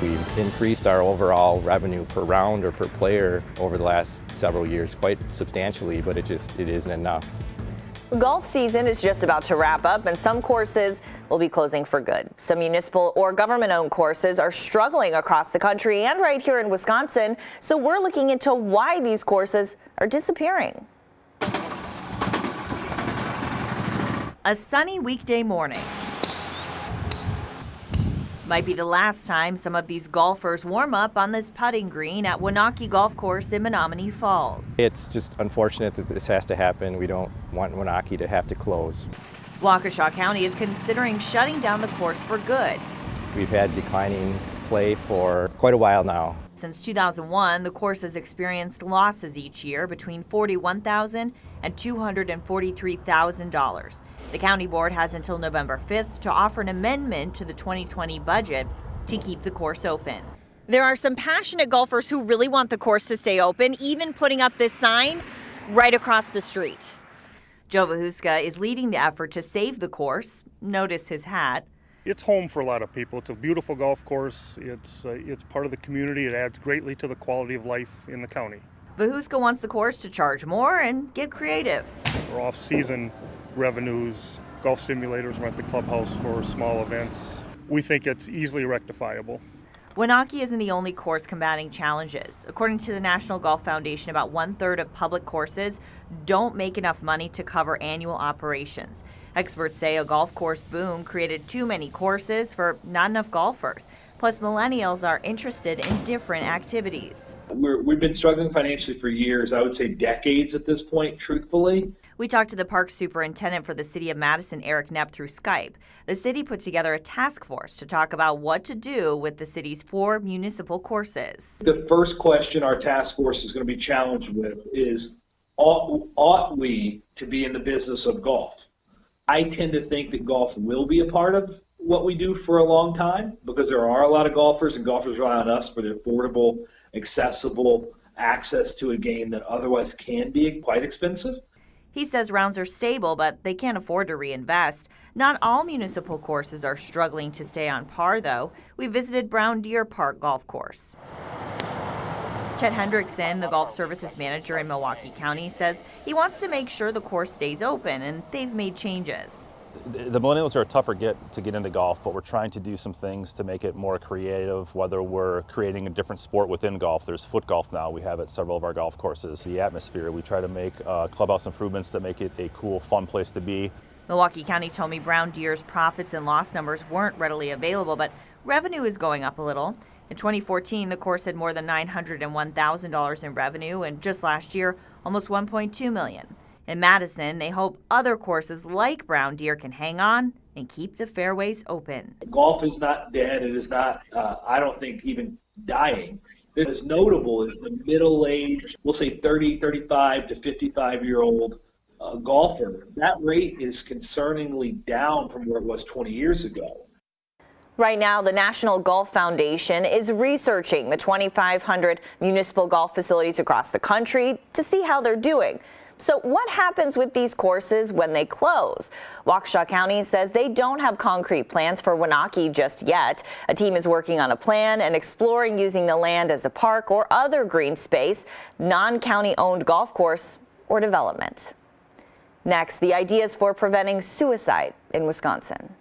We've increased our overall revenue per round or per player over the last several years quite substantially, but it isn't enough. Golf season is just about to wrap up, and some courses will be closing for good. Some municipal or government-owned courses are struggling across the country and right here in Wisconsin, so we're looking into why these courses are disappearing. A sunny weekday morning might be the last time some of these golfers warm up on this putting green at Waunakee Golf Course in Menomonee Falls. It's just unfortunate that this has to happen. We don't want Waunakee to have to close. Waukesha County is considering shutting down the course for good. We've had declining play for quite a while now. Since 2001, the course has experienced losses each year between $41,000 and $243,000. The county board has until November 5th to offer an amendment to the 2020 budget to keep the course open. There are some passionate golfers who really want the course to stay open, even putting up this sign right across the street. Joe Vahuska is leading the effort to save the course. Notice his hat. It's home for a lot of people. It's a beautiful golf course. It's part of the community. It adds greatly to the quality of life in the county. Vahuska wants the course to charge more and get creative. For off-season revenues, golf simulators rent the clubhouse for small events. We think it's easily rectifiable. Waunakee isn't the only course combating challenges. According to the National Golf Foundation, about 1/3 of public courses don't make enough money to cover annual operations. Experts say a golf course boom created too many courses for not enough golfers. Plus, millennials are interested in different activities. We've been struggling financially for years, I would say decades at this point, truthfully. We talked to the park superintendent for the city of Madison, Eric Knepp, through Skype. The city put together a task force to talk about what to do with the city's 4 municipal courses. The first question our task force is going to be challenged with is, ought we to be in the business of golf? I tend to think that golf will be a part of what we do for a long time, because there are a lot of golfers, and golfers rely on us for the affordable, accessible access to a game that otherwise can be quite expensive. He says rounds are stable, but they can't afford to reinvest. Not all municipal courses are struggling to stay on par, though. We visited Brown Deer Park Golf Course. Chet Hendrickson, the golf services manager in Milwaukee County, says he wants to make sure the course stays open, and they've made changes. The millennials are a tougher get into golf, but we're trying to do some things to make it more creative, whether we're creating a different sport within golf. There's foot golf now. We have at several of our golf courses. The atmosphere, we try to make clubhouse improvements that make it a cool, fun place to be. Milwaukee County told me Brown Deer's profits and loss numbers weren't readily available, but revenue is going up a little. In 2014, the course had more than $901,000 in revenue, and just last year, almost $1.2 million. In Madison, they hope other courses like Brown Deer can hang on and keep the fairways open. Golf is not dead. It is not, I don't think, even dying. What is notable is the middle-aged, we'll say 35 to 55-year-old golfer. That rate is concerningly down from where it was 20 years ago. Right now, the National Golf Foundation is researching the 2,500 municipal golf facilities across the country to see how they're doing. So what happens with these courses when they close? Waukesha County says they don't have concrete plans for Waunakee just yet. A team is working on a plan and exploring using the land as a park or other green space, non-county owned golf course or development. Next, the ideas for preventing suicide in Wisconsin.